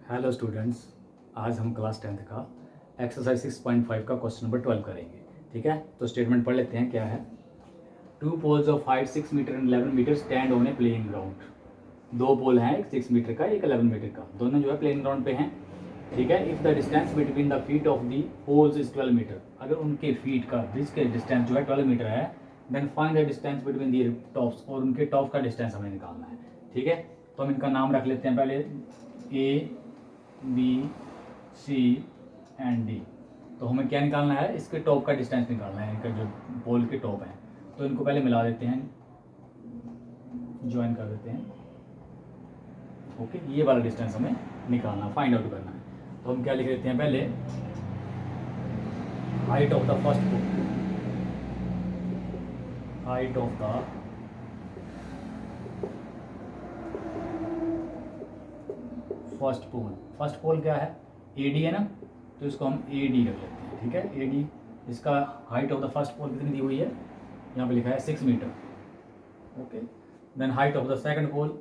Hello students, आज हम class 10th का एक्सरसाइज 6.5 का क्वेश्चन नंबर 12 करेंगे। ठीक है, तो स्टेटमेंट पढ़ लेते हैं। क्या है? Two poles of height 6 metre and 11 metre stand on a playing ground. दो पोल हैं, एक 6 मीटर का, एक 11 मीटर का, दोनों जो है प्लेइंग ग्राउंड पे हैं। ठीक है, if the distance between the feet of the poles is 12 metre, अगर उनके फीट का ब्रिज के डिस्टेंस जो है 12 मीटर है, then find the distance between the tops, और उनके टॉप का डिस्टेंस हमें निकालना है। ठीक है, तो हम इनका नाम रख लेते हैं पहले, A B C and D. तो हमें क्या निकालना है? इसके टॉप का डिस्टेंस निकालना है, इनका जो पोल के टॉप है। तो इनको पहले मिला देते हैं, ज्वाइन कर देते हैं। ओके, ये वाला डिस्टेंस हमें निकालना, फाइंड आउट करना है। तो हम क्या लिख देते हैं पहले? Height of the first pole, height of the first pole. First pole क्या है? ए डी है ना, तो इसको हम ए डी रख लेते हैं। ठीक है, ए डी। इसका height of the first pole कितनी दी हुई है? यहाँ पे लिखा है 6 metre. Okay, then height of the second pole,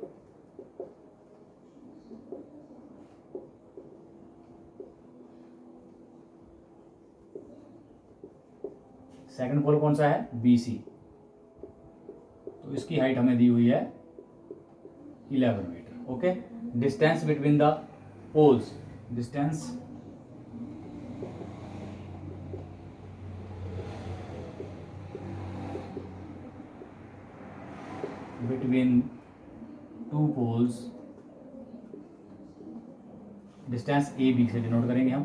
second pole कौन सा है? B C. तो इसकी हाइट हमें दी हुई है 11 metre. Okay, distance between the poles, distance between two poles, distance A B से डिनोट करेंगे हम।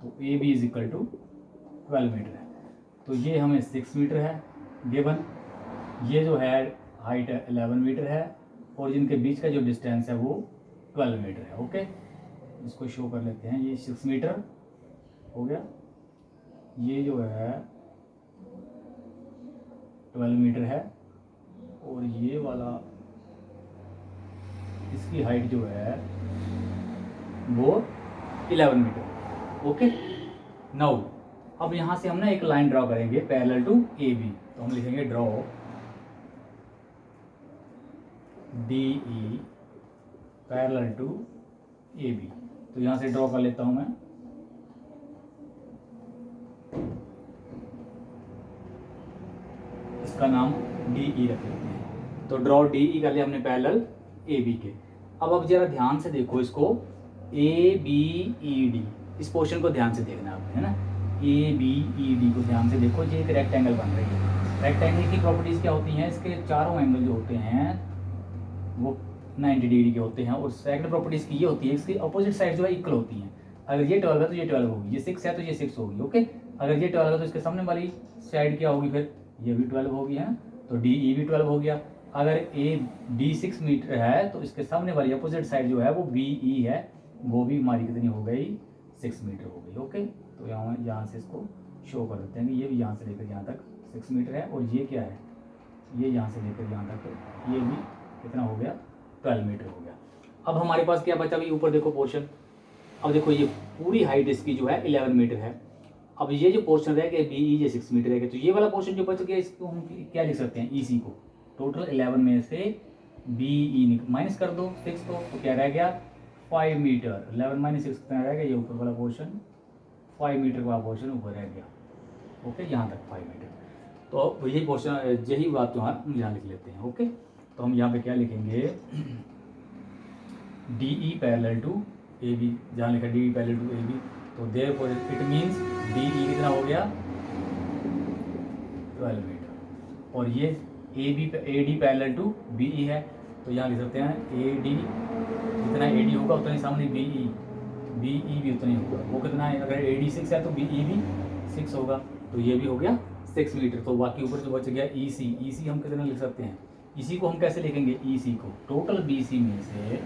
तो A B is equal to 12 metre है। तो ये हमें 6 मीटर है गिवन, ये जो है हाइट 11 मीटर है, और जिनके बीच का जो डिस्टेंस है वो 12 मीटर है। ओके, इसको शो कर लेते हैं। ये 6 मीटर हो गया, ये जो है 12 मीटर है, और ये वाला इसकी हाइट जो है वो 11 मीटर। ओके, नाउ अब यहाँ से हम ना एक लाइन ड्रॉ करेंगे पैरेलल टू ए बी। तो हम लिखेंगे draw D E parallel to A B. तो यहाँ से ड्रॉ कर लेता हूँ मैं। इसका नाम डी ई रख लेते हैं। तो ड्रॉ डी ई कर लिया हमने पैरेलल ए बी के। अब जरा ध्यान से देखो इसको, ए बी ई डी, इस पोर्शन को ध्यान से देखना आपने, है ना। ए बी ई डी को ध्यान से देखो, ये एक रेक्टेंगल बन रही है। रेक्टेंगल की प्रॉपर्टीज़ क्या होती हैं? इसके चारों एंगल जो होते हैं वो 90 डिग्री के होते हैं, और सेकंड प्रॉपर्टीज़ की ये होती है, इसकी अपोजिट साइड जो है इक्वल होती हैं। अगर ये 12 है तो ये 12 होगी, ये 6 है तो ये 6 होगी। ओके, अगर ये 12 है तो इसके सामने वाली साइड क्या होगी? फिर ये भी 12 होगी, है ना। तो डी ई भी 12 हो गया। अगर ए डी 6 मीटर है तो इसके सामने वाली अपोजिट साइड जो है वो बी ई है, वो भी हमारी कितनी हो गई? 6 मीटर हो गई। ओके, तो यहाँ से इसको शो कर देते हैं कि ये भी यहाँ से लेकर यहाँ तक 6 मीटर है, और ये क्या है? ये यहाँ से लेकर यहाँ तक ये भी कितना हो गया? 12 मीटर हो गया। अब हमारे पास क्या बचा? अभी ऊपर देखो पोर्शन। अब देखो ये पूरी हाइट इसकी जो है 11 मीटर है। अब ये जो पोर्शन रह गया बी ई, ये 6 मीटर रह गया, तो ये वाला पोर्शन जो बच गया इसको हम क्या लिख सकते हैं? ई सी को। टोटल 11 में से बी ई माइनस कर दो 6 को, तो क्या रह गया? 5 मीटर। 11 माइनस 6 कितना रह गया? ये ऊपर वाला पोर्शन 5 मीटर वाला पोर्शन ऊपर रह गया। ओके, यहाँ तक 5 मीटर। तो यही पोर्शन, यही बात तो हम यहाँ लिख लेते हैं। ओके, तो हम यहाँ पे क्या लिखेंगे? D E parallel to A B, जहाँ लिखा D E parallel to A B, तो therefore it means D E कितना हो गया? 12 मीटर। और ये A D parallel to B E है, तो यहाँ लिख सकते हैं ए डी, जितना ए डी होगा उतना ही सामने बी ई भी उतना ही होगा। वो कितना है? अगर ए डी 6 है तो बी ई भी 6 होगा, तो ये भी हो गया 6 मीटर। तो बाकी ऊपर जो बच गया ई सी हम कितना लिख सकते हैं? इसी को हम कैसे लिखेंगे? ई सी को टोटल बी सी में से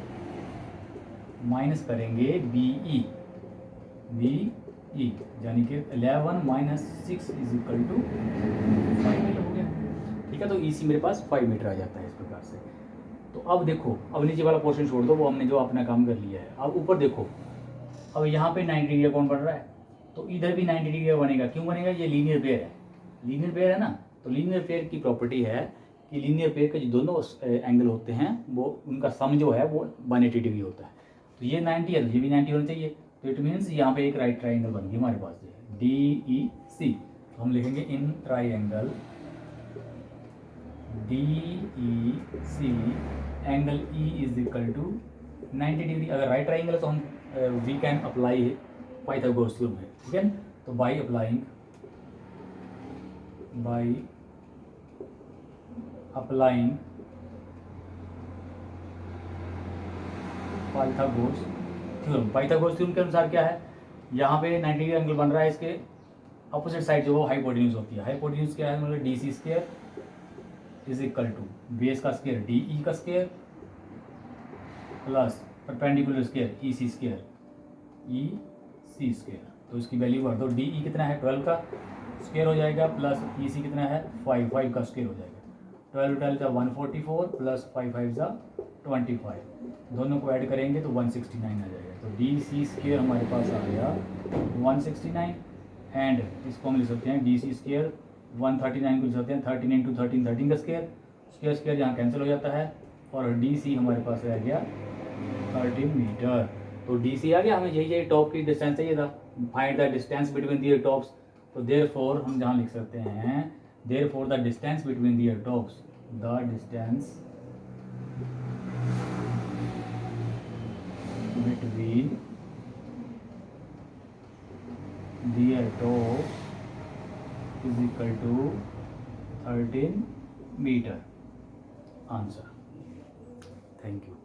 माइनस करेंगे बी ई, यानी कि 11 minus 6 is equal to 5 metre हो गया। ठीक है, तो ई सी मेरे पास 5 मीटर आ जाता है इस प्रकार से। तो अब देखो, अब नीचे वाला पोर्शन छोड़ दो, वो हमने जो अपना काम कर लिया है। अब ऊपर देखो, अब यहाँ पे 90 डिग्री कौन बन रहा है? तो इधर भी 90 डिग्री बनेगा। क्यों बनेगा? ये लीनियर पेयर है, लीनियर पेयर है ना। तो लीनियर पेयर की प्रॉपर्टी है कि लीनियर पेयर के जो दोनों एंगल होते हैं वो उनका सम जो है वो 180 डिग्री होता है। तो ये 90 है तो ये भी 90 होना चाहिए। तो इट मीन्स यहाँ पे एक राइट ट्राइंगल बन गई हमारे पास डी ई सी। तो हम लिखेंगे in triangle D E C angle E is equal to 90 degree. अगर राइट ट्राइंगल है तो हम we can apply Pythagoras theorem है, ठीक है। तो बाई अप्लाइंग पाइथागोरस थ्योरम के अनुसार क्या है, यहाँ पे 90 डिग्री एंगल बन रहा है, इसके अपोजिट साइड जो वो हाइपोटेन्यूज होती है। हाइपोटेन्यूज क्या है, मतलब D C square is equal to base का स्क्वायर डी ई का square plus perpendicular square E C square तो इसकी वैल्यू भर दो। डी ई कितना है 12 का स्क्वायर हो जाएगा प्लस ई सी कितना है 5 का स्क्वायर हो जाएगा। 12 का 144 प्लस 5 का 25, दोनों को ऐड करेंगे तो 169 आ जाएगा। तो डी सी स्क्वायर हमारे पास आ गया 169 एंड इसको हम लिख सकते हैं डी सी स्क्वायर 139 को लिख सकते हैं 13 इंटू 13 13 का स्क्वायर यहाँ कैंसिल हो जाता है और डी सी हमारे पास रह गया 13 मीटर। तो डी सी आ गया, हमें यही टॉप की डिस्टेंस चाहिए था, find the distance between their tops. तो देयरफॉर हम जहाँ लिख सकते हैं therefore the distance between their tops, the distance between their tops is equal to 13 meter. Answer. Thank you.